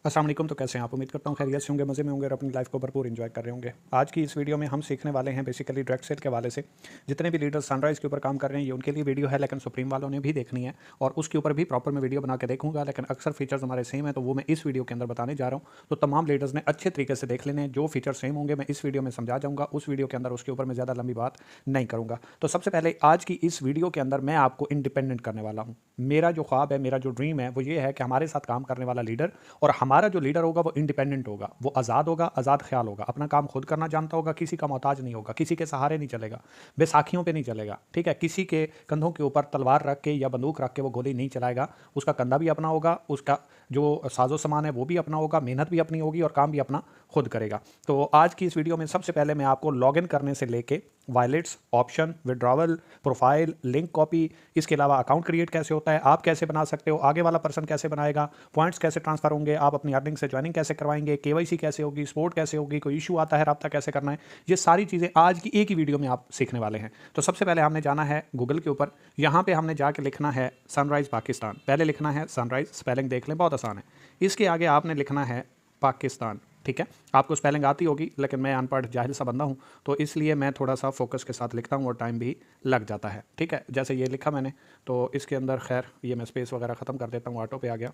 अस्सलाम वालेकुम। तो कैसे हैं आप? उम्मीद करता हूँ खैरियत से होंगे, मज़े में होंगे और अपनी लाइफ को भरपूर एंजॉय कर रहे होंगे। आज की इस वीडियो में हम सीखने वाले हैं बेसिकली डायरेक्ट सेल के हवाले से। जितने भी लीडर्स सनराइज़ के ऊपर काम कर रहे हैं ये उनके लिए वीडियो है, लेकिन सुप्रीम वालों ने भी देखनी है और उसके ऊपर भी प्रॉपर मैं वीडियो बना के देखूंगा। लेकिन अक्सर फीचर्स हमारे सेम है तो वो मैं इस वीडियो के अंदर बताने जा रहा हूँ। तो तमाम लीडर्स ने अच्छे तरीके से देख लेने हैं। जो फीचर सेम होंगे मैं इस वीडियो में समझा जाऊँगा, उस वीडियो के अंदर उसके ऊपर मैं ज़्यादा लंबी बात नहीं करूँगा। तो सबसे पहले आज की इस वीडियो के अंदर मैं आपको इंडिपेंडेंट करने वाला हूँ। मेरा जो ख्वाब है, मेरा जो ड्रीम है वो ये है कि हमारे साथ काम करने वाला लीडर और हमारा जो लीडर होगा वो इंडिपेंडेंट होगा, वो आज़ाद होगा, आज़ाद ख्याल होगा, अपना काम खुद करना जानता होगा, किसी का मोहताज नहीं होगा, किसी के सहारे नहीं चलेगा, बैसाखियों पे नहीं चलेगा। ठीक है, किसी के कंधों के ऊपर तलवार रख के या बंदूक रख के वो गोली नहीं चलाएगा। उसका कंधा भी अपना होगा, उसका जो साजो सामान है वो भी अपना होगा, मेहनत भी अपनी होगी और काम भी अपना खुद करेगा। तो आज की इस वीडियो में सबसे पहले मैं आपको लॉगिन करने से लेके violets, option, withdrawal, profile, link copy, इसके अलावा अकाउंट क्रिएट कैसे होता है, आप कैसे बना सकते हो, आगे वाला पर्सन कैसे बनाएगा, पॉइंट्स कैसे ट्रांसफर होंगे, आप अपनी अर्निंग से ज्वाइनिंग कैसे करवाएंगे, केवाईसी कैसे होगी, सपोर्ट कैसे होगी, कोई इशू आता है रब्ता कैसे करना है, ये सारी चीज़ें आज की एक ही वीडियो में आप सीखने वाले हैं। तो सबसे पहले हमने जाना है गूगल के ऊपर। यहाँ पे हमने जाके लिखना है सनराइज़ पाकिस्तान। पहले लिखना है सनराइज़, स्पेलिंग देख लें, बहुत आसान है। इसके आगे आपने लिखना है पाकिस्तान। ठीक है, आपको स्पेलिंग आती होगी लेकिन मैं अनपढ़ जाहिल सा बंदा हूँ तो इसलिए मैं थोड़ा सा फोकस के साथ लिखता हूँ और टाइम भी लग जाता है। ठीक है, जैसे ये लिखा मैंने तो इसके अंदर खैर ये मैं स्पेस वगैरह ख़त्म कर देता हूँ, ऑटो पे आ गया,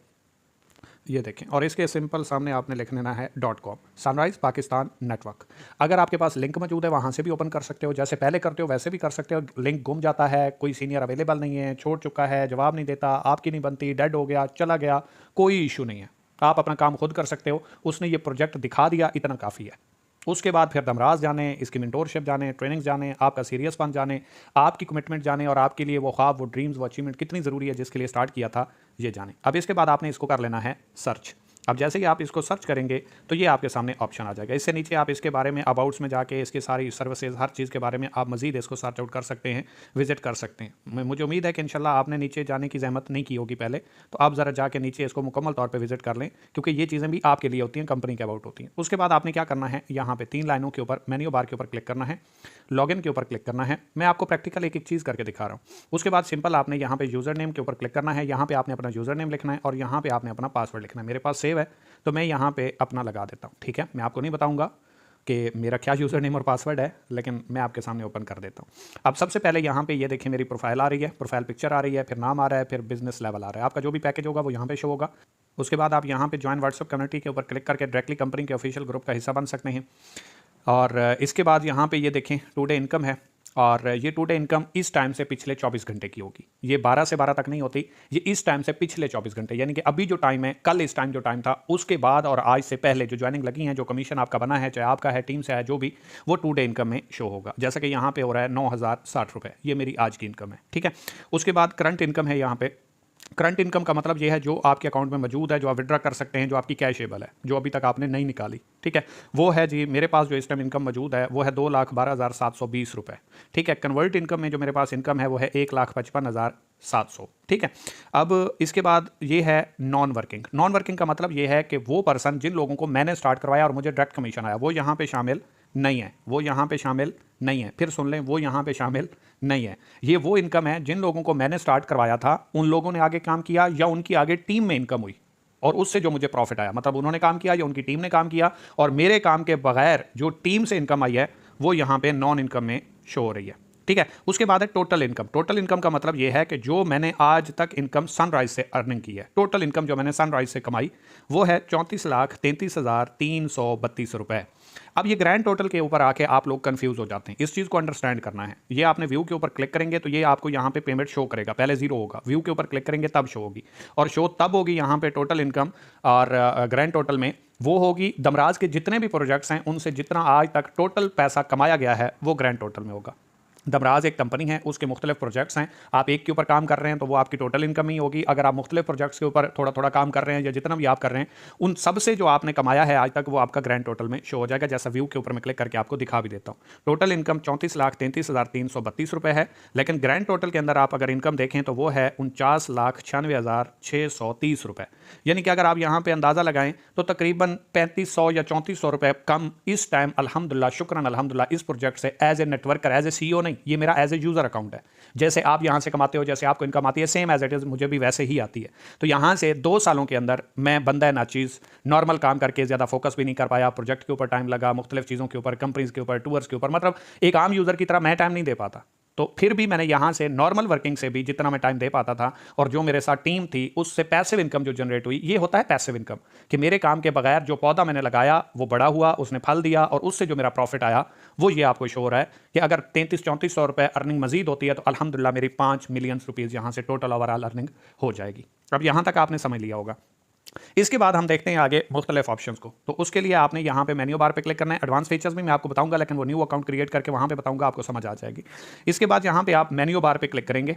ये देखें। और इसके सिंपल सामने आपने लिख लेना है .com, सनराइज़ पाकिस्तान नेटवर्क। अगर आपके पास लिंक मौजूद है वहाँ से भी ओपन कर सकते हो, जैसे पहले करते हो वैसे भी कर सकते हो। लिंक गुम जाता है, कोई सीनियर अवेलेबल नहीं है, छोड़ चुका है, जवाब नहीं देता, आपकी नहीं बनती, डेड हो गया, चला गया, कोई इशू नहीं है, आप अपना काम खुद कर सकते हो। उसने ये प्रोजेक्ट दिखा दिया, इतना काफ़ी है। उसके बाद फिर दमराज जाने, इसकी मेंटोरशिप जाने, ट्रेनिंग जाने, आपका सीरियसपन जाने, आपकी कमिटमेंट जाने और आपके लिए वो ख्वाब, वो ड्रीम्स, वो अचीवमेंट कितनी ज़रूरी है जिसके लिए स्टार्ट किया था, ये जाने। अब इसके बाद आपने इसको कर लेना है सर्च। अब जैसे ही आप इसको सर्च करेंगे तो ये आपके सामने ऑप्शन आ जाएगा। इससे नीचे आप इसके बारे में अबाउट्स में जाके इसकी सारी सर्विसेज, हर चीज़ के बारे में आप मजीद इसको सर्च आउट कर सकते हैं, विजिट कर सकते हैं। मुझे उम्मीद है कि इंशाल्लाह आपने नीचे जाने की जहमत नहीं की होगी पहले, तो आप ज़रा जाके नीचे इसको मुकम्मल तौर पर विजिट कर लें, क्योंकि ये चीज़ें भी आपके लिए होती हैं, कंपनी के अबाउट होती हैं। उसके बाद आपने क्या करना है, यहाँ पे 3 लाइनों के ऊपर मेन्यू बार के ऊपर क्लिक करना है, लॉगिन के ऊपर क्लिक करना है। मैं आपको प्रैक्टिकल एक एक चीज़ करके दिखा रहा हूँ। उसके बाद सिंपल आपने यहाँ पे यूज़र नेम के ऊपर क्लिक करना है, यहाँ पे आपने अपना यूज़र नेम लिखना है और यहाँ पे आपने अपना पासवर्ड लिखना है। मेरे पास सेव है तो मैं यहाँ पे अपना लगा देता हूँ। ठीक है, मैं आपको नहीं बताऊँगा कि मेरा क्या यूज़र नेम और पासवर्ड है, लेकिन मैं आपके सामने ओपन कर देता हूँ। अब सबसे पहले यहाँ पे ये देखिए मेरी प्रोफाइल आ रही है, प्रोफाइल पिक्चर आ रही है, फिर नाम आ रहा है, फिर बिजनेस लेवल आ रहा है। आपका जो भी पैकेज होगा वो यहाँ पे शो होगा। उसके बाद आप यहाँ पे ज्वाइन व्हाट्सएप कम्युनिटी के ऊपर क्लिक करके डायरेक्टली कंपनी के ऑफिशियल ग्रुप का हिस्सा बन सकते हैं। और इसके बाद यहाँ पे ये देखें टुडे इनकम है, और ये टुडे इनकम इस टाइम से पिछले 24 घंटे की होगी। ये 12 से 12 तक नहीं होती, ये इस टाइम से पिछले 24 घंटे, यानी कि अभी जो टाइम है, कल इस टाइम जो टाइम था, उसके बाद और आज से पहले जो ज्वाइनिंग लगी है, जो कमीशन आपका बना है, चाहे आपका है, टीम से है, जो भी, वो टुडे इनकम में शो होगा। जैसा कि यहाँ पे हो रहा है 9,060 रुपये, ये मेरी आज की इनकम है। ठीक है, उसके बाद करंट इनकम है। यहाँ पे करंट इनकम का मतलब ये है जो आपके अकाउंट में मौजूद है, जो आप विड्रा कर सकते हैं, जो आपकी कैशेबल है, जो अभी तक आपने नहीं निकाली। ठीक है, वो है जी मेरे पास जो इस टाइम इनकम मौजूद है वो है 2,12,720 रुपये। ठीक है, कन्वर्ट इनकम में जो मेरे पास इनकम है वो है 1,55,700। ठीक है, अब इसके बाद ये है नॉन वर्किंग। नॉन वर्किंग का मतलब ये है कि वो पर्सन जिन लोगों को मैंने स्टार्ट करवाया और मुझे डायरेक्ट कमीशन आया, वो यहाँ पे शामिल नहीं है, वो यहाँ पे शामिल नहीं है। फिर सुन लें, वो यहाँ पे शामिल नहीं है। ये वो इनकम है जिन लोगों को मैंने स्टार्ट करवाया था, उन लोगों ने आगे काम किया या उनकी आगे टीम में इनकम हुई और उससे जो मुझे प्रॉफिट आया, मतलब उन्होंने काम किया या उनकी टीम ने काम किया और मेरे काम के बगैर जो टीम से इनकम आई है वो यहाँ पे नॉन इनकम में शो हो रही है। ठीक है, उसके बाद है टोटल इनकम। टोटल इनकम का मतलब यह है कि जो मैंने आज तक इनकम सनराइज से अर्निंग की है, टोटल इनकम जो मैंने सनराइज से कमाई वो है 34,33,332 रुपए। अब ये ग्रैंड टोटल के ऊपर आके आप लोग कंफ्यूज हो जाते हैं, इस चीज़ को अंडरस्टैंड करना है। ये आपने व्यू के ऊपर क्लिक करेंगे तो ये आपको यहाँ पे पेमेंट शो करेगा, पहले जीरो होगा, व्यू के ऊपर क्लिक करेंगे तब शो होगी, और शो तब होगी यहाँ पे टोटल इनकम और ग्रैंड टोटल में वो होगी दमराज के जितने भी प्रोजेक्ट्स हैं उनसे जितना आज तक टोटल पैसा कमाया गया है वो ग्रैंड टोटल में होगा। दमराज एक कंपनी है, उसके मुख्तलिफ प्रोजेक्ट्स हैं, आप एक के ऊपर काम कर रहे हैं तो वो आपकी टोटल इनकम ही होगी। अगर आप मुख्तलिफ प्रोजेक्ट्स के ऊपर थोड़ा थोड़ा काम कर रहे हैं या जितना भी आप कर रहे हैं उन सब से जो आपने कमाया है आज तक वो आपका ग्रैंड टोटल में शो हो जाएगा। जैसा व्यू के ऊपर मैं क्लिक करके आपको दिखा भी देता हूँ। टोटल इनकम 34,33,332 रुपये है, लेकिन ग्रैंड टोटल के अंदर आप अगर इनकम देखें तो वो है 49,96,630 रुपये। यानी कि अगर आप यहाँ पे अंदाज़ा लगाएं तो तकरीबन 3,500 या 3,400 रुपये कम इस टाइम अल्हम्दुलिल्लाह, शुक्रन अल्हम्दुलिल्लाह, इस प्रोजेक्ट से as a networker, as a CEO नहीं, ये मेरा एज ए यूज़र अकाउंट है। जैसे आप यहाँ से कमाते हो, जैसे आपको इनकम आती है, सेम एज इट इज़ मुझे भी वैसे ही आती है। तो यहाँ से 2 सालों के अंदर मैं बंदा नाचीज़ नॉर्मल काम करके ज़्यादा फोकस भी नहीं कर पाया, प्रोजेक्ट के ऊपर टाइम लगा, मुख्तलिफ चीज़ों के ऊपर, कंपनीज़ के ऊपर, टूर्स के ऊपर, मतलब एक आम यूज़र की तरह मैं टाइम नहीं दे पाता। तो फिर भी मैंने यहाँ से नॉर्मल वर्किंग से भी जितना मैं टाइम दे पाता था और जो मेरे साथ टीम थी उससे पैसिव इनकम जो जनरेट हुई, ये होता है पैसिव इनकम, कि मेरे काम के बगैर जो पौधा मैंने लगाया वो बड़ा हुआ, उसने फल दिया और उससे जो मेरा प्रॉफिट आया वो ये आपको शो हो रहा है कि अगर 3300-3400 रुपये अर्निंग मजीद होती है तो अल्हम्दुलिल्लाह मेरी 5 मिलियन रुपीज़ यहाँ से टोटल ओवरऑल अर्निंग हो जाएगी। अब यहाँ तक आपने समझ लिया होगा। इसके बाद हम देखते हैं आगे मुख्तलिफ ऑप्शंस को। तो उसके लिए आपने यहाँ पे मेन्यू बार पे क्लिक करना है। एडवांस फीचर्स भी मैं आपको बताऊंगा, लेकिन वो न्यू अकाउंट क्रिएट करके वहाँ पे बताऊंगा, आपको समझ आ जाएगी। इसके बाद यहाँ पे आप मेन्यू बार पे क्लिक करेंगे।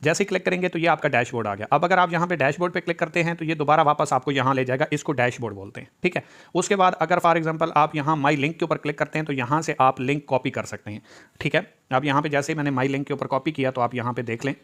जैसे ही क्लिक करेंगे तो ये आपका डैशबोर्ड आ गया। अब अगर आप यहाँ पे डैशबोर्ड पे क्लिक करते हैं तो ये दोबारा वापस आपको यहाँ ले जाएगा, इसको डैशबोर्ड बोलते हैं, ठीक है। उसके बाद अगर फॉर एग्जाम्पल आप यहाँ माई लिंक के ऊपर क्लिक करते हैं तो यहाँ से आप लिंक कॉपी कर सकते हैं, ठीक है। अब यहाँ पे जैसे ही मैंने माई लिंक के ऊपर कॉपी किया तो आप यहाँ पे देख लें,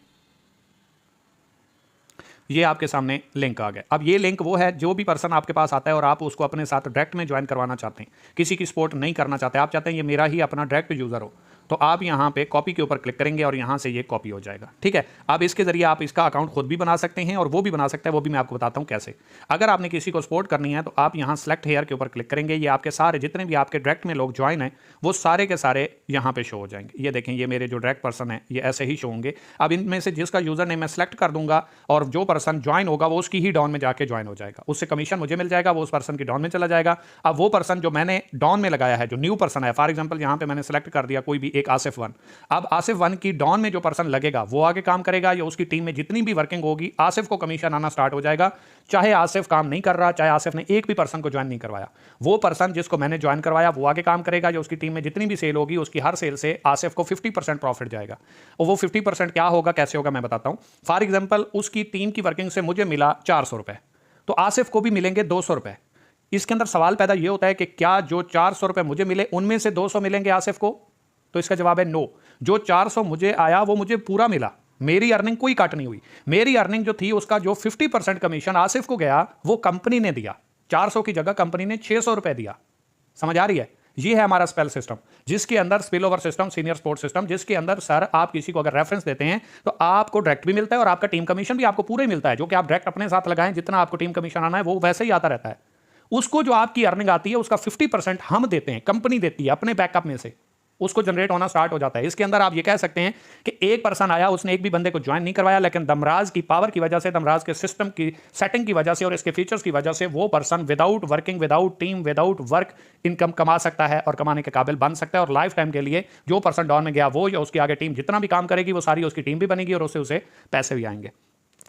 ये आपके सामने लिंक आ गया। अब ये लिंक वो है, जो भी पर्सन आपके पास आता है और आप उसको अपने साथ डायरेक्ट में ज्वाइन करवाना चाहते हैं, किसी की सपोर्ट नहीं करना चाहते, आप चाहते हैं ये मेरा ही अपना डायरेक्ट यूज़र हो, तो आप यहाँ पे कॉपी के ऊपर क्लिक करेंगे और यहाँ से ये कॉपी हो जाएगा, ठीक है। अब इसके जरिए आप इसका अकाउंट खुद भी बना सकते हैं और वो भी बना सकता है, वो भी मैं आपको बताता हूँ कैसे। अगर आपने किसी को सपोर्ट करनी है तो आप यहाँ सेलेक्ट हेयर के ऊपर क्लिक करेंगे, ये आपके सारे जितने भी आपके डायरेक्ट में लोग ज्वाइन हैं वो सारे के सारे यहाँ पे शो हो जाएंगे। ये देखें, ये मेरे जो डायरेक्ट पर्सन है ये ऐसे ही शो होंगे। अब इनमें से जिसका यूज़र नेम मैं सेलेक्ट कर दूंगा और जो पर्सन ज्वाइन होगा वो उसकी ही डॉन में जाके ज्वाइन हो जाएगा, उससे कमीशन मुझे मिल जाएगा, वो उस पर्सन की डॉन में चला जाएगा। अब वो पर्सन जो मैंने डॉन में लगाया है, जो न्यू पर्सन है, फॉर एग्जाम्पल यहाँ पे मैंने सेलेक्ट कर दिया कोई भी एक आसिफ 1, अब आसिफ 1 की डॉन में जो पर्सन लगेगा वो आगे काम करेगा, या उसकी टीम में जितनी भी वर्किंग होगी आसिफ को कमीशन आना स्टार्ट हो जाएगा। चाहे आसिफ काम नहीं कर रहा, चाहे आसिफ ने एक भी पर्सन को ज्वाइन नहीं करवाया, वो पर्सन जिसको मैंने ज्वाइन करवाया वो आगे काम करेगा, या उसकी टीम में जितनी भी सेल होगी उसकी हर सेल से आसिफ को 50% प्रॉफिट जाएगा। और वो 50% क्या होगा, कैसे होगा, मैं बताता हूं। फॉर एग्जाम्पल उसकी टीम की वर्किंग से मुझे मिला 400 रुपए, तो आसिफ को भी मिलेंगे 200 रुपए। इसके अंदर सवाल पैदा यह होता है कि क्या जो 400 रुपए मुझे मिले उनमें से 200 मिलेंगे आसिफ को, तो इसका जवाब है नो। जो 400 मुझे आया वो मुझे पूरा मिला, मेरी अर्निंग कोई कट नहीं हुई। मेरी अर्निंग जो थी उसका जो 50% कमीशन आसिफ को गया वो कंपनी ने दिया, 400 की जगह कंपनी ने 600 रुपए दिया। समझ आ रही है? ये है हमारा स्पेल सिस्टम, जिसके अंदर spill over system, senior support system, जिसके अंदर सर आप किसी को अगर रेफरेंस देते हैं तो आपको डायरेक्ट भी मिलता है और आपका टीम कमीशन भी आपको पूरा ही मिलता है, जो कि आप डायरेक्ट अपने साथ लगाएं, जितना आपको टीम कमीशन आना है वो वैसे ही आता रहता है। उसको जो आपकी अर्निंग आती है उसका 50% हम देते हैं, कंपनी देती है अपने बैकअप में से, उसको जनरेट होना स्टार्ट हो जाता है। इसके अंदर आप ये कह सकते हैं कि एक पर्सन आया, उसने एक भी बंदे को ज्वाइन नहीं करवाया, लेकिन दमराज की पावर की वजह से, दमराज के सिस्टम की सेटिंग की वजह से और इसके फीचर्स की वजह से वो person without working, without team, without work income कमा सकता है और कमाने के काबिल बन सकता है। और लाइफ टाइम के लिए जो पर्सन डाउन में गया वो या उसकी आगे टीम जितना भी काम करेगी वो सारी उसकी टीम भी बनेगी और उससे उसे पैसे भी आएंगे।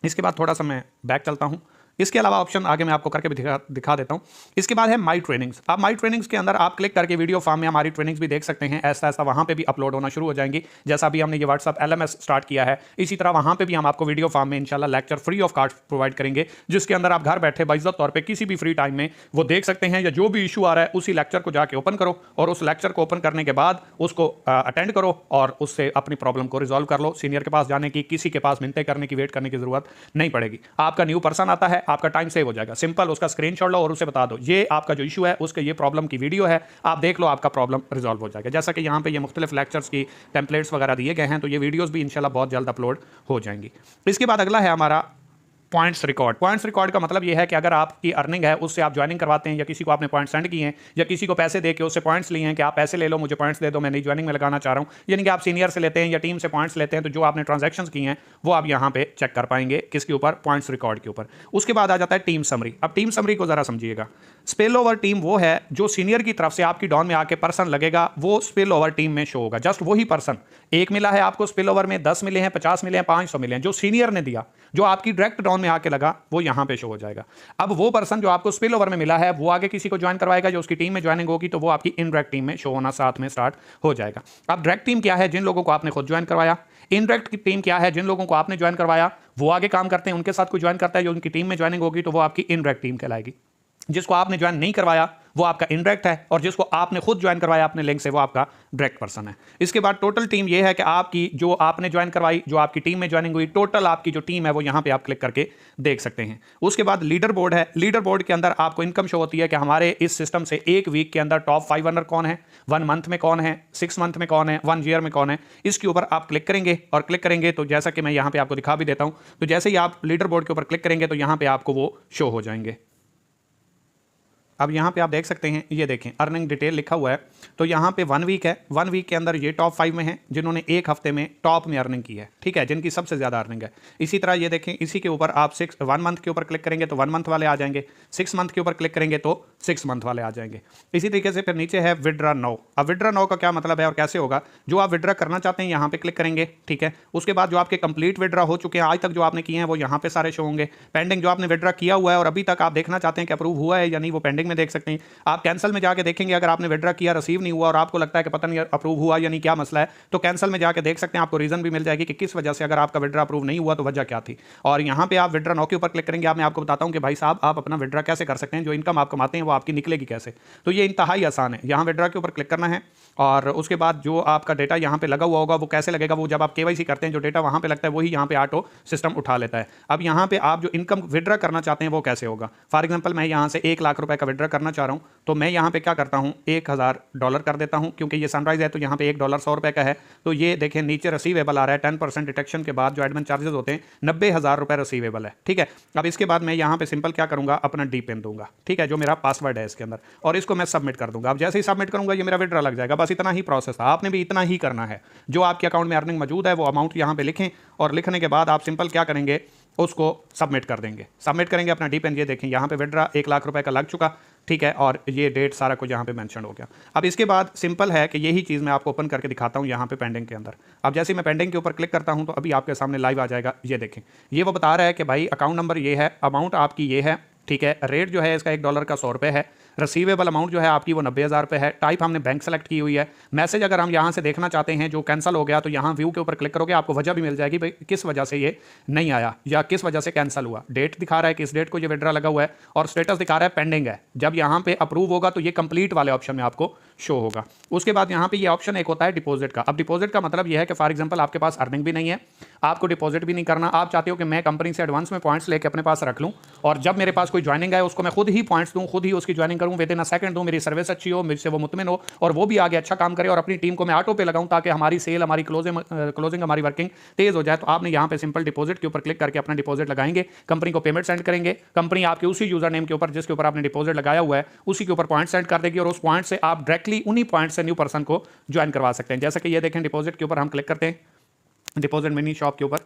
इसके बाद थोड़ा सा मैं बैक चलता हूँ। इसके अलावा ऑप्शन आगे मैं आपको करके भी दिखा देता हूँ। इसके बाद है माई ट्रेनिंग्स। अब माई ट्रेनिंग्स के अंदर आप क्लिक करके वीडियो फॉर्म में हमारी ट्रेनिंग्स भी देख सकते हैं। ऐसा ऐसा वहाँ पे भी अपलोड होना शुरू हो जाएंगी। जैसा अभी हमने ये व्हाट्सअप LMS स्टार्ट किया है, इसी तरह वहाँ पे भी हम आपको वीडियो फॉर्म में इंशाल्लाह lecture free of cost provide करेंगे, जिसके अंदर आप घर बैठे बाइज्जत तौर पर किसी भी फ्री टाइम में वो देख सकते हैं, या जो भी इशू आ रहा है उसी लेक्चर को जाके ओपन करो और उस लेक्चर को ओपन करने के बाद उसको अटेंड करो और उससे अपनी प्रॉब्लम को रिजॉल्व कर लो। सीनियर के पास जाने की, किसी के पास मिनते करने की, वेट करने की जरूरत नहीं पड़ेगी। आपका न्यू पर्सन आता है, आपका टाइम सेव हो जाएगा। सिंपल उसका स्क्रीनशॉट लो और उसे बता दो ये आपका जो इशू है, उसके ये प्रॉब्लम की वीडियो है, आप देख लो, आपका प्रॉब्लम रिजॉल्व हो जाएगा। जैसा कि यहाँ पे ये मुख्तलिफ लेक्चर्स की टेम्पलेट्स वगैरह दिए गए हैं, तो ये वीडियोस भी इंशाल्लाह बहुत जल्द अपलोड हो जाएंगी। इसके बाद अगला है हमारा पॉइंट्स रिकॉर्ड। पॉइंट्स रिकॉर्ड का मतलब ये है कि अगर आपकी अर्निंग है उससे आप ज्वाइनिंग करवाते हैं, या किसी को आपने पॉइंट्स सेंड किए हैं, या किसी को पैसे दे के उससे पॉइंट्स लिए हैं कि आप पैसे ले लो, मुझे पॉइंट्स दे दो, मैं नई ज्वाइनिंग में लगाना चाह रहा हूँ, यानी कि आप सीनियर से लेते हैं या टीम से पॉइंट्स लेते हैं, तो जो आपने ट्रांजैक्शंस किए हैं वो आप यहाँ पे चेक कर पाएंगे। किसके ऊपर? पॉइंट्स रिकॉर्ड के ऊपर। उसके बाद आ जाता है टीम समरी। अब टीम समरी को जरा समझिएगा। स्पिल ओवर टीम वो है जो सीनियर की तरफ से आपकी डॉन में आके पर्सन लगेगा, वो स्पिल ओवर टीम में शो होगा। जस्ट वही पर्सन, एक मिला है आपको स्पिल ओवर में, 10 मिले हैं, 50 मिले हैं, 500 मिले हैं, जो सीनियर ने दिया, जो आपकी डायरेक्ट डॉन में आके लगा, वो यहां पे शो हो जाएगा। अब वो पर्सन जो आपको स्पिल ओवर में मिला है वो आगे किसी को ज्वाइन करवाएगा, जो उसकी टीम में ज्वाइनिंग होगी, तो वो आपकी इनडायरेक्ट टीम में शो होना साथ में स्टार्ट हो जाएगा। अब डायरेक्ट टीम क्या है? जिन लोगों को आपने खुद ज्वाइन करवाया। इनडायरेक्ट की टीम क्या है? जिन लोगों को आपने ज्वाइन करवाया वो आगे काम करते हैं, उनके साथ कोई ज्वाइन करता है, जो उनकी टीम में ज्वाइनिंग होगी, तो वो आपकी इनडायरेक्ट टीम कहलाएगी। जिसको आपने ज्वाइन नहीं करवाया वो आपका इनडायरेक्ट है, और जिसको आपने खुद ज्वाइन करवाया अपने लिंक से वो आपका डायरेक्ट पर्सन है। इसके बाद टोटल टीम ये है कि आपकी जो आपने ज्वाइन करवाई, जो आपकी टीम में ज्वाइनिंग हुई, टोटल आपकी जो टीम है वो यहाँ पे आप क्लिक करके देख सकते हैं। उसके बाद लीडर बोर्ड है। लीडर बोर्ड के अंदर आपको इनकम शो होती है कि हमारे इस सिस्टम से एक वीक के अंदर टॉप 5 रनर कौन है, 1 मंथ में कौन है, 6 मंथ में कौन है, 1 ईयर में कौन है। इसके ऊपर आप क्लिक करेंगे, और क्लिक करेंगे तो जैसा कि मैं यहाँ पे आपको दिखा भी देता हूँ, तो जैसे ही आप लीडर बोर्ड के ऊपर क्लिक करेंगे तो यहाँ पे आपको वो शो हो जाएंगे। अब यहाँ पे आप देख सकते हैं, ये देखें अर्निंग डिटेल लिखा हुआ है। तो यहाँ पे 1 वीक है, 1 वीक के अंदर ये टॉप 5 में है जिन्होंने एक हफ्ते में टॉप में अर्निंग की है, ठीक है, जिनकी सबसे ज़्यादा अर्निंग है। इसी तरह ये देखें, इसी के ऊपर आप 1 मंथ के ऊपर क्लिक करेंगे तो 1 मंथ वाले आ जाएंगे, 6 मंथ के ऊपर क्लिक करेंगे तो 6 मंथ वाले आ जाएंगे। इसी तरीके से फिर नीचे है विड्रा नाउ। अब विड्रा नाउ का क्या मतलब है और कैसे होगा, जो आप विड्रा करना चाहते हैं यहाँ पे क्लिक करेंगे, ठीक है। उसके बाद जो आपके कंप्लीट विड्रा हो चुके हैं आज तक जो आपने किए हैं वो यहाँ पे सारे शो होंगे। पेंडिंग जो आपने विड्रा किया हुआ है और अभी तक आप देखना चाहते हैं कि अप्रूव हुआ है या नहीं, वो पेंडिंग में देख सकते हैं। आप कैंसिल में जाके देखेंगे, अगर आपने विड्रा किया रिसीव नहीं हुआ और आपको लगता है कि पता नहीं अप्रूव हुआ या नहीं क्या मसला है, तो कैंसिल में जाके देख सकते हैं, आपको रीजन भी मिल जाएगी कि किस वजह से अगर आपका विड्रा अप्रूव नहीं हुआ तो वजह क्या थी। और यहाँ पे आप विड्रा नाउ के ऊपर क्लिक करेंगे, मैं आपको बताता हूँ कि भाई साहब आप अपना विड्रा कैसे कर सकते हैं, जो इनकम आप कमाते हैं वो आपकी निकलेगी कैसे। तो ये इंतहाई आसान है। यहाँ विड्रा के ऊपर क्लिक करना है और उसके बाद जो आपका डेटा यहाँ पे लगा हुआ होगा वो कैसे लगेगा, वो जब आप केवाईसी करते हैं जो डेटा वहाँ पे लगता है वही यहाँ पे ऑटो सिस्टम उठा लेता है। अब यहाँ पे आप जो इनकम विड्रा करना चाहते हैं वो कैसे होगा। फॉर एग्जांपल मैं यहाँ से 1 लाख रुपए का विड्रा करना चाह रहा हूँ, तो मैं यहाँ पे क्या करता हूँ, $1000 कर देता हूँ, क्योंकि ये सनराइज है तो यहाँ पे $1 100 का है। तो ये देखें नीचे रिसीवेबल आ रहा है 10% डिटेक्शन के बाद जो एडमिन चार्जेस होते हैं 90,000 रुपए रिसीवेबल है, ठीक है। अब इसके बाद मैं यहाँ पे सिंपल क्या करूँगा, अपना डी पिन दूंगा, ठीक है, जो मेरा पासवर्ड है इसके अंदर, और इसको मैं सबमिट कर दूंगा। अब जैसे ही सबमिट करूंगा ये मेरा विड्रा लग जाएगा। बस इतना ही प्रोसेस था, आपने भी इतना ही करना है। जो आपके अकाउंट में अर्निंग मौजूद है वो अमाउंट यहाँ पे लिखें, और लिखने के बाद आप सिंपल क्या करेंगे, उसको सबमिट कर देंगे। सबमिट करेंगे अपना डी पिन, ये देखें यहाँ पे विड्रा 1 लाख रुपए का लग चुका, ठीक है, और ये डेट सारा कुछ यहाँ पे मेंशन हो गया। अब इसके बाद सिंपल है कि यही चीज़ मैं आपको ओपन करके दिखाता हूँ यहाँ पे पेंडिंग के अंदर। अब जैसे मैं पेंडिंग के ऊपर क्लिक करता हूँ तो अभी आपके सामने लाइव आ जाएगा। ये देखें, ये वो बता रहा है कि भाई अकाउंट नंबर ये है, अमाउंट आपकी ये है, ठीक है, रेट जो है इसका $1 का 100 रुपये है, रिसीवेबल अमाउंट जो है आपकी वो 90,000 रुपये है, टाइप हमने बैंक सेलेक्ट की हुई है। मैसेज अगर हम यहाँ से देखना चाहते हैं जो कैंसिल हो गया तो यहाँ व्यू के ऊपर क्लिक करोगे, आपको वजह भी मिल जाएगी भाई किस वजह से ये नहीं आया या किस वजह से कैंसिल हुआ। डेट दिखा रहा है कि इस डेट को ये विड्रा लगा हुआ है, और स्टेटस दिखा रहा है पेंडिंग है। जब यहाँ पे अप्रूव होगा तो ये कंप्लीट वाले ऑप्शन में आपको शो होगा। उसके बाद यहाँ पे ये ऑप्शन एक होता है डिपॉजिट का। अब डिपॉजिट का मतलब ये है कि फॉर एग्जांपल आपके पास अर्निंग भी नहीं है, आपको डिपॉजिट भी नहीं करना, आप चाहते हो कि मैं कंपनी से एडवांस में पॉइंट्स लेके अपने पास रख लूँ, और जब मेरे पास कोई ज्वाइनिंग है उसको मैं खुद ही पॉइंट्स दूँ, खुद ही उसकी ज्वाइनिंग करूँ, विद इन अ सेकंड दूँ, मेरी सर्विस अच्छी हो, मुझसे वो मुतमिन हो, और वो भी आगे अच्छा काम करे, और अपनी टीम को मैं ऑटो पे लगाऊं ताकि हमारी सेल, हमारी क्लोजिंग, हमारी वर्किंग तेज हो जाए। तो आपने यहाँ पे सिंपल डिपॉजिट के ऊपर क्लिक करके अपना डिपॉजिट लगाएंगे, कंपनी को पेमेंट सेंड करेंगे, कंपनी आपके उसी यूजर नेम के ऊपर जिसके ऊपर आपने डिपॉजिट लगाया हुआ है उसी के ऊपर पॉइंट सेंड कर देगी, और उस पॉइंट से आप डायरेक्टली उन्हीं पॉइंट से न्यू पर्सन को ज्वाइन करवा सकते हैं। जैसे कि ये देखें, डिपॉजिट के ऊपर हम क्लिक करते हैं, डिपॉजिट मिनी शॉप के ऊपर,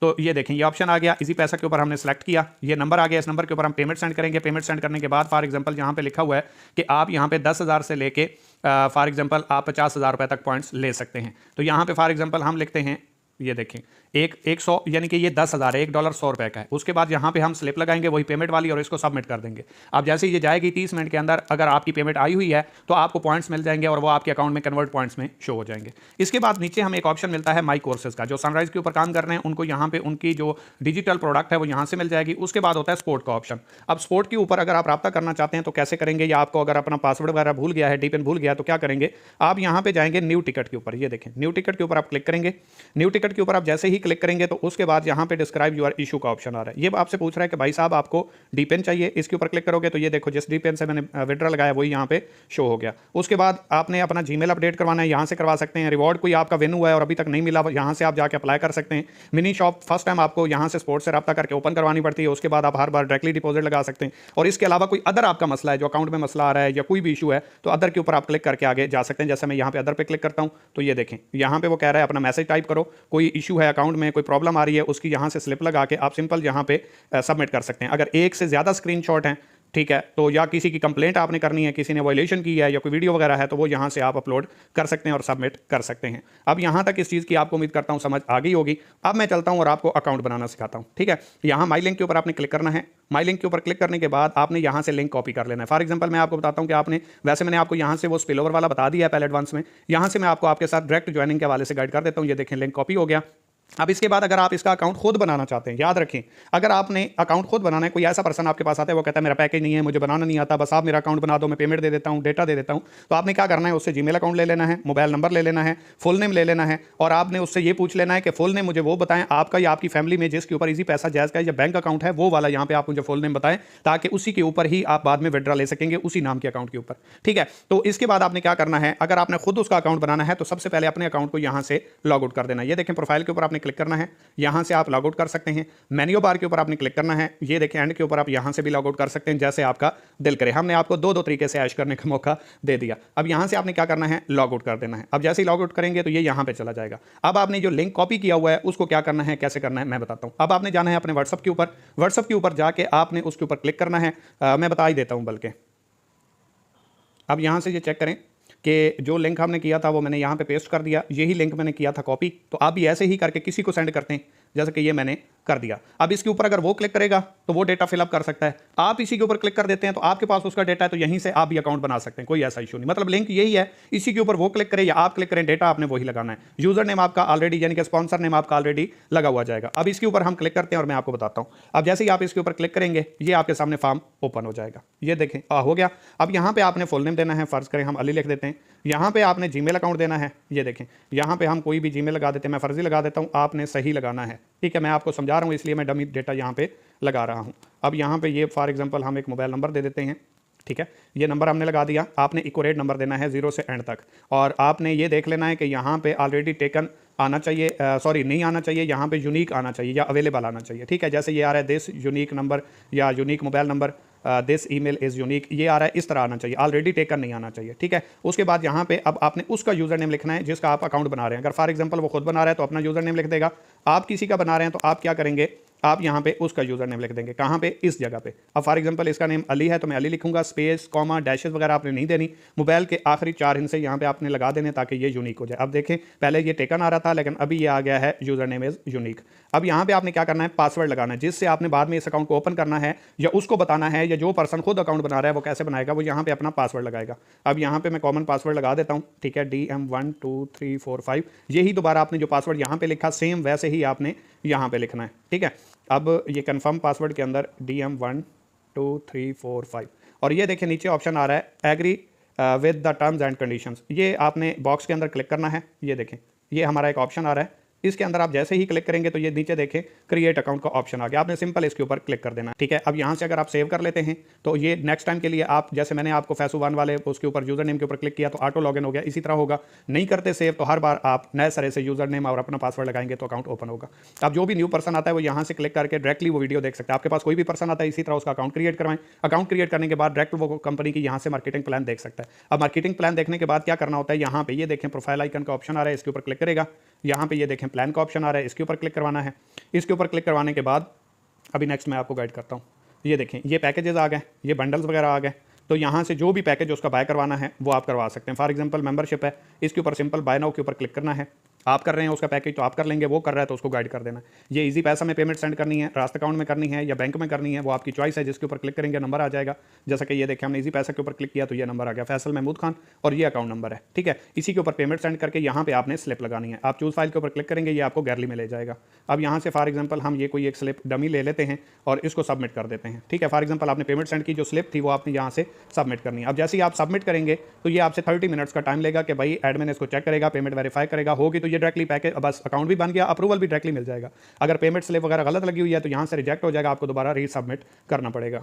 तो ये देखें ये ऑप्शन आ गया, इजी पैसा के ऊपर हमने सेलेक्ट किया, ये नंबर आ गया, इस नंबर के ऊपर हम पेमेंट सेंड करेंगे। पेमेंट सेंड करने के बाद फॉर एग्जांपल यहाँ पे लिखा हुआ है कि आप यहाँ पे 10,000 से लेके फॉर एग्जांपल आप 50,000 रुपये तक पॉइंट्स ले सकते हैं। तो यहाँ पे फॉर एग्जांपल हम लिखते हैं, ये देखें 100, यानी कि ये 10,000 है, $1 100 रुपये का है। उसके बाद यहाँ पे हम स्लिप लगाएंगे वही पेमेंट वाली, और इसको सबमिट कर देंगे। अब जैसे ये जाएगी 30 मिनट के अंदर, अगर आपकी पेमेंट आई हुई है तो आपको पॉइंट्स मिल जाएंगे और वो आपके अकाउंट में कन्वर्ट पॉइंट्स में शो हो जाएंगे। इसके बाद नीचे हमें एक ऑप्शन मिलता है माई कोर्सेज का। जो सनराइज के ऊपर काम कर रहे हैं उनको यहाँ पे उनकी जो डिजिटल प्रोडक्ट है वो यहाँ से मिल जाएगी। उसके बाद होता है स्पोर्ट का ऑप्शन। अब स्पोर्ट के ऊपर अगर आप रब्ता करना चाहते हैं तो कैसे करेंगे, या आपको अगर अपना पासवर्ड वगैरह भूल गया है, डी पिन भूल गया, तो क्या करेंगे, आप यहाँ पे जाएंगे न्यू टिकट के ऊपर। ये देखें न्यू टिकट के ऊपर आप क्लिक करेंगे। न्यू टिकट के ऊपर आप जैसे ही क्लिक करेंगे तो उसके बाद यहाँ पे डिस्क्राइब यूर इशू का ऑप्शन आ रहा है। ये आपसे पूछ रहा है कि भाई साहब आपको डी पेन चाहिए, इसके ऊपर क्लिक करोगे तो ये देखो जिस डी पेन से मैंने विड्रा लगाया वही यहाँ पे शो हो गया। उसके बाद आपने अपना जीमेल अपडेट करवाना है, यहाँ से करवा सकते हैं। रिवॉर्ड कोई आपका विन हुआ है और अभी तक नहीं मिला, यहाँ से आप जाके अप्लाई कर सकते हैं। मिनी शॉप फर्स्ट टाइम आपको यहाँ से स्पोर्ट्स से रब्ता करके ओपन करवानी पड़ती है, उसके बाद आप हर बार डायरेक्टली डिपॉजिट लगा सकते हैं। और इसके अलावा कोई अदर आपका मसला है, जो अकाउंट में मसला आ रहा है या कोई भी इशू है, तो अदर के ऊपर आप क्लिक करके आगे जा सकते हैं। जैसे मैं यहाँ पे अदर पे क्लिक करता हूँ तो ये देखें यहाँ पे वो कह रहा है अपना मैसेज टाइप करो, कोई इशू है अकाउंट में, कोई प्रॉब्लम आ रही है, उसकी यहाँ से स्लिप लगा के आप सिंपल यहाँ पे सबमिट कर सकते हैं। अगर एक से ज़्यादा स्क्रीनशॉट हैं, ठीक है, तो या किसी की कंप्लेंट आपने करनी है, किसी ने वायलेशन की है या कोई वीडियो वगैरह है, तो वो यहाँ से आप अपलोड कर सकते हैं और सबमिट कर सकते हैं। अब यहाँ तक इस चीज़ की आपको उम्मीद करता हूँ समझ आ गई होगी। अब मैं चलता हूँ और आपको अकाउंट बनाना सिखाता हूँ। ठीक है, यहाँ माई लिंक के ऊपर आपने क्लिक करना है। माई लिंक के ऊपर क्लिक करने के बाद आपने यहाँ से लिंक कॉपी कर लेना है। फॉर एग्जाम्पल मैं आपको बताता हूँ कि आपने, वैसे मैंने आपको यहाँ से वो स्पिल ओवर वाला बता दिया है पहले एडवांस में, यहाँ से मैं आपको आपके साथ डायरेक्ट ज्वाइनिंग के हवाले से गाइड कर देता हूँ। ये देखें लिंक कॉपी हो गया। अब इसके बाद अगर आप इसका अकाउंट खुद बनाना चाहते हैं, याद रखें, अगर आपने अकाउंट खुद बनाना है, कोई ऐसा पर्सन आपके पास आता है वो कहता है मेरा पैकेज नहीं है, मुझे बनाना नहीं आता, बस आप मेरा अकाउंट बना दो, मैं पेमेंट दे देता हूं, डेटा दे देता हूं, तो आपने क्या करना है, उससे जीमेल अकाउंट ले लेना है, मोबाइल नंबर ले लेना है, फुल नेम ले लेना है, और आपने उससे ये पूछ लेना है कि फुल नेम मुझे वो बताएं आपका या आपकी फैमिली में जिसके ऊपर इजी पैसा जायज़ का या बैंक अकाउंट है वो वाला, यहाँ पे आप मुझे फुल नेम बताएं ताकि उसी के ऊपर ही आप बाद में विड्रा ले सकेंगे, उसी नाम के अकाउंट के ऊपर। ठीक है, तो इसके बाद आपने क्या करना है, अगर आपने खुद उसका अकाउंट बनाना है तो सबसे पहले अपने अकाउंट को यहाँ से लॉग आउट कर देना। ये देखें प्रोफाइल के ऊपर आपने क्लिक करना है, यहाँ से आप लॉग आउट कर सकते हैं। मेन्यू बार के ऊपर आपने क्लिक करना है, ये देखें एंड के ऊपर आप यहाँ से भी लॉग आउट कर सकते हैं जैसे आपका दिल करे। हमने आपको दो तरीके से ऐश करने का मौका दे दिया। अब यहाँ से आपने क्या करना है, लॉग आउट कर देना है। अब जैसे ही लॉग आउट करेंगे तो ये यहाँ पे चला जाएगा। अब आपने जो लिंक कॉपी किया हुआ है उसको क्या करना है, कैसे करना है मैं बताता हूँ। अब आपने जाना है अपने व्हाट्सएप के ऊपर, व्हाट्सएप के ऊपर जाके आपने उसके ऊपर क्लिक करना है। मैं बता ही देता हूँ बल्कि। अब यहाँ से ये चेक करें कि जो लिंक हमने किया था वो मैंने यहाँ पे पेस्ट कर दिया, यही लिंक मैंने किया था कॉपी। तो आप भी ऐसे ही करके किसी को सेंड करते हैं जैसे कि ये मैंने कर दिया। अब इसके ऊपर अगर वो क्लिक करेगा तो वो डेटा फिलअप कर सकता है, आप इसी के ऊपर क्लिक कर देते हैं तो आपके पास उसका डेटा है, तो यहीं से आप भी अकाउंट बना सकते हैं, कोई ऐसा इशू नहीं। मतलब लिंक यही है, इसी के ऊपर वो क्लिक करें या आप क्लिक करें, डेटा आपने वही लगाना है। यूजर नेम आपका ऑलरेडी यानी कि स्पॉन्सर नेम आपका ऑलरेडी लगा हुआ जाएगा। अब इसके ऊपर हम क्लिक करते हैं और मैं आपको बताता हूँ। अब जैसे ही आप इसके ऊपर क्लिक करेंगे ये आपके सामने फॉर्म ओपन हो जाएगा। ये देखें हो गया। अब यहाँ पे आपने फुल नेम देना है, फर्ज करें हम अली लिख देते हैं। यहाँ पे आपने जीमेल अकाउंट देना है, ये देखें यहाँ पे हम कोई भी जीमेल लगा देते हैं, मैं फर्जी लगा देता हूँ, आपने सही लगाना है। ठीक है, मैं आपको समझा रहा हूँ इसलिए मैं डमी डेटा यहाँ पे लगा रहा हूँ। अब यहाँ पे ये फॉर एग्जांपल हम एक मोबाइल नंबर दे देते हैं। ठीक है, ये नंबर हमने लगा दिया। आपने एक्यूरेट नंबर देना है 0 से एंड तक, और आपने ये देख लेना है कि यहाँ पे ऑलरेडी टेकन आना चाहिए, सॉरी नहीं आना चाहिए, यहाँ पे यूनिक आना चाहिए या अवेलेबल आना चाहिए। ठीक है, जैसे ये आ रहा है दिस यूनिक नंबर या unique mobile number, this email is unique, ये आ रहा है, इस तरह आना चाहिए, ऑलरेडी टेकन नहीं आना चाहिए। ठीक है, उसके बाद यहाँ पे अब आपने उसका यूज़र नेम लिखना है जिसका आप अकाउंट बना रहे हैं। अगर फॉर एग्जांपल वो खुद बना रहा है तो अपना यूज़र नेम लिख देगा, आप किसी का बना रहे हैं तो आप क्या करेंगे, आप यहाँ पे उसका यूज़र नेम लिख देंगे। कहाँ पे, इस जगह पे। अब फॉर एग्जांपल इसका नेम अली है तो मैं अली लिखूंगा, स्पेस कॉमा डैशेस वगैरह आपने नहीं देनी, मोबाइल के आखिरी 4 हिस्से यहाँ पे आपने लगा देने ताकि ये यूनिक हो जाए। अब देखें पहले ये टेकन आ रहा था लेकिन अभी ये आ गया है यूज़र नेम इज़ यूनिक। अब यहाँ पे आपने क्या करना है, पासवर्ड लगाना है जिससे आपने बाद में इस अकाउंट को ओपन करना है या उसको बताना है, या जो पर्सन खुद अकाउंट बना रहा है वो कैसे बनाएगा, वो यहाँ पे अपना पासवर्ड लगाएगा। अब यहाँ पे मैं कॉमन पासवर्ड लगा देता हूँ। ठीक है, DM12345, यही दोबारा आपने जो पासवर्ड यहाँ पे लिखा सेम वैसे ही आपने यहाँ पे लिखना है। ठीक है, अब ये कंफर्म पासवर्ड के अंदर DM12345, और ये देखिए नीचे ऑप्शन आ रहा है agree with the terms and conditions, ये आपने बॉक्स के अंदर क्लिक करना है। ये देखें ये हमारा एक ऑप्शन आ रहा है, इसके अंदर आप जैसे ही क्लिक करेंगे तो ये नीचे देखें क्रिएट अकाउंट का ऑप्शन आ गया, आपने सिंपल इसके ऊपर क्लिक कर देना। ठीक है, अब यहाँ से अगर आप सेव कर लेते हैं तो ये नेक्स्ट टाइम के लिए आप, जैसे मैंने आपको फैसू1 वाले उसके ऊपर यूजर नेम के ऊपर क्लिक किया तो ऑटो लॉगिन हो गया, इसी तरह होगा। नहीं करते सेव तो हर बार आप नए सरे से यूजर नेम और अपना पासवर्ड लगाएंगे तो अकाउंट ओपन होगा। अब जो भी न्यू पर्सन आता है वो यहाँ से क्लिक करके डायरेक्टली वो वीडियो देख सकता है। आपके पास कोई भी पर्सन आता है इसी तरह उसका अकाउंट क्रिएट करवाएं, अकाउंट क्रिएट करने के बाद डायरेक्ट वो कंपनी की यहाँ से मार्केटिंग प्लान देख सकता है। अब मार्केटिंग प्लान देखने के बाद क्या करना होता है, यहाँ पे ये देखें प्रोफाइल आइकन का ऑप्शन आ रहा है, इसके ऊपर क्लिक करेगा। यहाँ पे ये देखें प्लान का ऑप्शन आ रहा है, इसके ऊपर क्लिक करवाना है। इसके ऊपर क्लिक करवाने के बाद अभी नेक्स्ट मैं आपको गाइड करता हूँ। ये देखें ये पैकेजेस आ गए, ये बंडल्स वगैरह आ गए, तो यहाँ से जो भी पैकेज उसका बाय करवाना है वो आप करवा सकते हैं। फॉर एग्जांपल मेंबरशिप है, इसके ऊपर सिंपल बाय नाउ के ऊपर क्लिक करना है। आप कर रहे हैं उसका पैकेज तो आप कर लेंगे, वो कर रहा है तो उसको गाइड कर देना। ये इजी पैसा में पेमेंट सेंड करनी है, रास्त अकाउंट में करनी है या बैंक में करनी है, वो आपकी चॉइस है। जिसके ऊपर क्लिक करेंगे नंबर आ जाएगा, जैसा कि ये देखें हमने इजी पैसा के ऊपर क्लिक किया तो ये नंबर आ गया फैसल महमूद खान, और ये अकाउंट नंबर है। ठीक है, इसी के ऊपर पेमेंट सेंड करके यहाँ पे आपने स्लिप लगानी है। आप चूज फाइल के ऊपर क्लिक करेंगे, ये आपको गैलरी में ले जाएगा। अब यहाँ से फॉर एग्जाम्पल हम ये कोई एक स्लिप डमी ले लेते हैं और इसको सबमिट कर देते हैं। ठीक है, फॉर एग्जाम्पल आपने पेमेंट सेंड की जो स्लिप थी वो आपने यहाँ से सबमिट करनी है। अब जैसे ही आप सबमिट करेंगे तो ये आपसे 30 मिनट्स का टाइम लेगा कि भाई एडमिन इसको चेक करेगा, पेमेंट वेरीफाई करेगा, होगी तो ये डायरेक्टली पैकेज बस अकाउंट भी बन गया, अप्रूवल भी डायरेक्टली मिल जाएगा। अगर पेमेंट स्लिप वगैरह गलत लगी हुई है तो यहाँ से रिजेक्ट हो जाएगा, आपको दोबारा रीसबमिट करना पड़ेगा।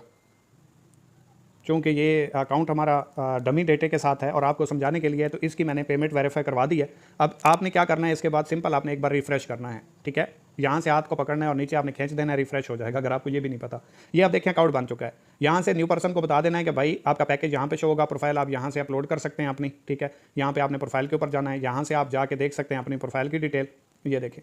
चूँकि ये अकाउंट हमारा डमी डेटे के साथ है और आपको समझाने के लिए है तो इसकी मैंने पेमेंट वेरीफाई करवा दी है। अब आपने क्या करना है, इसके बाद सिंपल आपने एक बार रिफ्रेश करना है। ठीक है, यहाँ से हाथ को पकड़ना है और नीचे आपने खींच देना है, रिफ्रेश हो जाएगा। अगर आपको ये भी नहीं पता, ये आप देखें अकाउंट बन चुका है। यहाँ से न्यू पर्सन को बता देना है कि भाई आपका पैकेज यहाँ पे शो होगा, प्रोफाइल आप यहाँ से अपलोड कर सकते हैं अपनी। ठीक है, यहाँ पे आपने प्रोफाइल के ऊपर जाना है, यहाँ से आप जाके देख सकते हैं अपनी प्रोफाइल की डिटेल। ये देखें,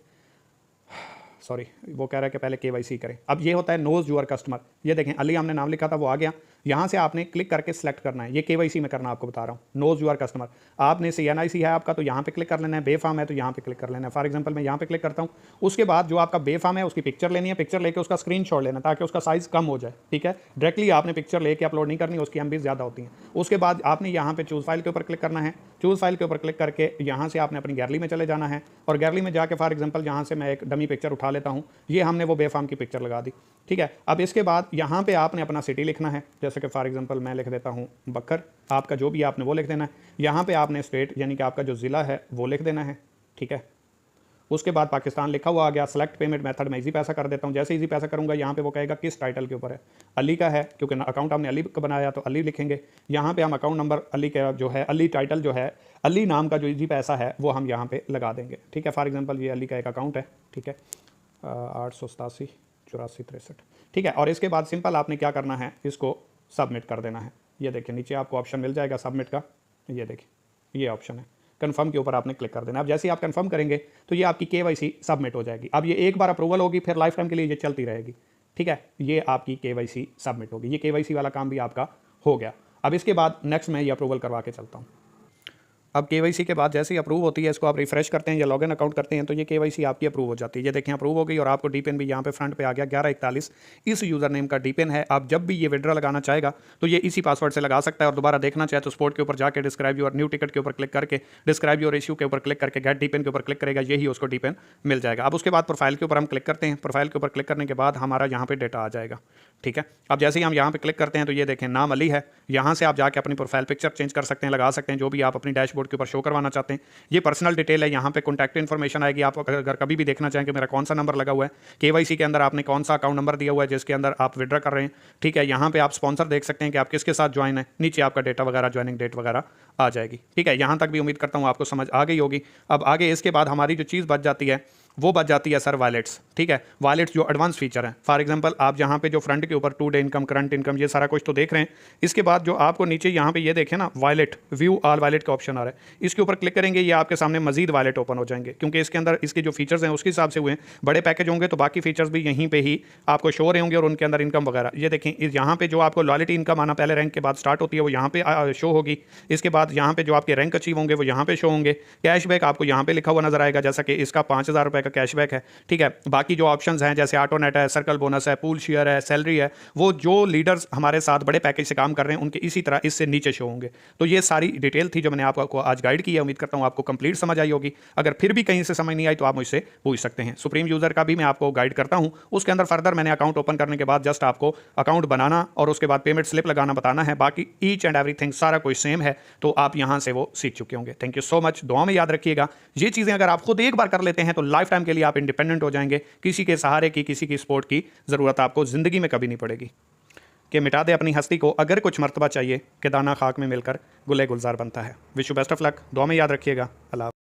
सॉरी वो कह रहा है कि पहले KYC करें। अब ये होता है नोज यूअर कस्टमर। ये देखें अली हमने नाम लिखा था वो आ गया। यहाँ से आपने क्लिक करके सिलेक्ट करना है। ये KYC में करना आपको बता रहा हूँ, नोज यूर कस्टमर। आपने CNIC है आपका तो यहाँ पे क्लिक कर लेना है, बेफाम है तो यहाँ पे क्लिक कर लेना है। फॉर एग्जांपल मैं यहाँ पे क्लिक करता हूँ। उसके बाद जो आपका बेफाम है उसकी पिक्चर लेनी है, पिक्चर लेके उसका स्क्रीनशॉट लेना ताकि उसका साइज कम हो जाए, ठीक है। डायरेक्टली आपने पिक्चर लेके अपलोड नहीं करनी, उसकी MB ज़्यादा होती है। उसके बाद आपने यहाँ पे चूज़ फाइल के ऊपर क्लिक करना है। चूज़ फाइल के ऊपर क्लिक करके यहाँ से आपने अपनी गैलरी में चले जाना है और गैलरी में जाके फॉर एग्जांपल यहाँ से मैं एक डमी पिक्चर उठा लेता हूँ। ये हमने वो बेफाम की पिक्चर लगा दी, ठीक है। अब इसके बाद यहाँ पे आपने अपना सिटी लिखना है, जैसे कि फॉर एग्जांपल मैं लिख देता हूँ बकर। आपका जो भी आपने वो लिख देना है। यहाँ पे आपने स्टेट यानी कि आपका जो ज़िला है वो लिख देना है, ठीक है। उसके बाद पाकिस्तान लिखा हुआ आ गया। सेलेक्ट पेमेंट मेथड में इजी पैसा कर देता हूँ। जैसे इजी पैसा करूँगा यहाँ पे वो कहेगा किस टाइटल के ऊपर है। अली का है क्योंकि अकाउंट हमने अली का बनाया तो अली लिखेंगे। यहाँ पे हम अकाउंट नंबर अली का जो है, अली टाइटल जो है, अली नाम का जो इजी पैसा है वो हम यहाँ पे लगा देंगे, ठीक है। फॉर एग्जांपल ये अली का एक अकाउंट है, ठीक है, 887-8463, ठीक है। और इसके बाद सिंपल आपने क्या करना है, इसको सबमिट कर देना है। ये देखिए नीचे आपको ऑप्शन मिल जाएगा सबमिट का, ये देखिए ये ऑप्शन है, कन्फर्म के ऊपर आपने क्लिक कर देना। अब जैसे ही आप कन्फर्म करेंगे तो ये आपकी KYC सबमिट हो जाएगी। अब ये एक बार अप्रूवल होगी, फिर लाइफ टाइम के लिए ये चलती रहेगी, ठीक है। ये आपकी KYC सबमिट होगी। ये KYC वाला काम भी आपका हो गया। अब इसके बाद नेक्स्ट मैं ये अप्रूवल करवा के चलता हूँ। अब KYC के बाद जैसे ही अप्रूव होती है, इसको आप रिफ्रेश करते हैं या लॉगिन अकाउंट करते हैं तो ये KYC आपकी अप्रूव हो जाती है। ये देखें अप्रूव हो गई और आपको DPIN भी यहाँ पे फ्रंट पे आ गया 1141। इस यूज़र नेम का DPIN है। आप जब भी ये विड्रॉ लगाना चाहेगा तो ये इसी पासवर्ड से लगा सकता है और दोबारा देखना चाहे तो स्पोर्ट के ऊपर जाकर डिस्क्राइब योर न्यू टिकट के ऊपर क्लिक करके डिस्क्राइब योर इशू के ऊपर क्लिक करके गेट DPIN के ऊपर क्लिक करेगा, यही उसको DPIN मिल जाएगा। अब उसके बाद प्रोफाइल के ऊपर हम क्लिक करते हैं। प्रोफाइल के ऊपर क्लिक करने के बाद हमारा यहाँ पे डेटा आ जाएगा, ठीक है। अब जैसे ही हम यहाँ पे क्लिक करते हैं तो ये देखें नाम अली है। यहाँ से आप जाके अपनी प्रोफाइल पिक्चर चेंज कर सकते हैं, लगा सकते हैं जो भी आप अपनी डैशबोर्ड के ऊपर शो करवाना चाहते हैं। ये पर्सनल डिटेल है। यहाँ पे कॉन्टैक्ट इन्फॉर्मेशन आएगी। आप अगर कभी भी देखना चाहें कि मेरा कौन सा नंबर लगा हुआ है, KYC के अंदर आपने कौन सा अकाउंट नंबर दिया हुआ है जिसके अंदर आप विड्रॉ कर रहे हैं, ठीक है। यहाँ पे आप स्पॉन्सर देख सकते हैं कि आप किसके साथ ज्वाइन है। नीचे आपका डेटा वगैरह, ज्वाइनिंग डेट वगैरह आ जाएगी, ठीक है। यहाँ तक भी उम्मीद करता हूँ आपको समझ आ गई होगी। अब आगे इसके बाद हमारी जो चीज़ बच जाती है वो बच जाती है सर वॉलेट्स, ठीक है। वॉलेट्स जो एडवांस फीचर है, फॉर एग्जांपल आप यहाँ पे जो फ्रंट के ऊपर 2 डे इनकम, करंट इनकम, ये सारा कुछ तो देख रहे हैं। इसके बाद जो आपको नीचे यहाँ पे ये देखें ना, वॉलेट व्यू ऑल वॉलेट का ऑप्शन आ रहा है, इसके ऊपर क्लिक करेंगे ये आपके सामने मजीद वॉलेट ओपन हो जाएंगे क्योंकि इसके अंदर इसके जो फीचर्स हैं उसके हिसाब से हुए हैं। बड़े पैकेज होंगे तो बाकी फीचर्स भी यहीं पर ही आपको शो रहे होंगे और उनके अंदर इनकम वगैरह ये देखें। यहाँ पे जो आपको लॉयल्टी इनकम आना पहले रैंक के बाद स्टार्ट होती है वो यहाँ पे शो होगी। इसके बाद यहाँ पे जो आपके रैंक अचीव होंगे वो यहाँ पे शो होंगे। कैशबैक आपको यहाँ पे लिखा हुआ नजर आएगा, जैसा कि इसका 5000 रुपये का कैशबैक है, ठीक है। बाकी जो ऑप्शंस हैं जैसे ऑटोनेट है, सर्कल बोनस है, पूल शेयर है, सैलरी है, वो जो लीडर्स हमारे साथ बड़े पैकेज से काम कर रहे हैं उनके इसी तरह इससे नीचे शो होंगे। तो ये सारी डिटेल थी जो मैंने आपको आज गाइड की है। उम्मीद करता हूँ आपको कंप्लीट समझ आई होगी। अगर फिर भी कहीं से समझ नहीं आई तो आप मुझसे पूछ सकते हैं। सुप्रीम यूजर का भी मैं आपको गाइड करता हूँ। उसके अंदर फर्दर मैंने अकाउंट ओपन करने के बाद जस्ट आपको अकाउंट बनाना और उसके बाद पेमेंट स्लिप लगाना बताना है। बाकी ईच एंड एवरीथिंग सारा कुछ सेम है, तो आप यहाँ से वो सीख चुके होंगे। Thank you so much. दुआ में याद रखिएगा ये चीज़ें अगर आप खुद एक बार कर लेते हैं तो लाइफ टाइम के लिए आप इंडिपेंडेंट हो जाएंगे। किसी के सहारे की, किसी की सपोर्ट की ज़रूरत आपको ज़िंदगी में कभी नहीं पड़ेगी। कि मिटा दे अपनी हस्ती को अगर कुछ मर्तबा चाहिए कि दाना खाक में मिलकर गुले गुलजार बनता है। Wish you best of luck. दुआ में याद रखिएगा। अल्लाह।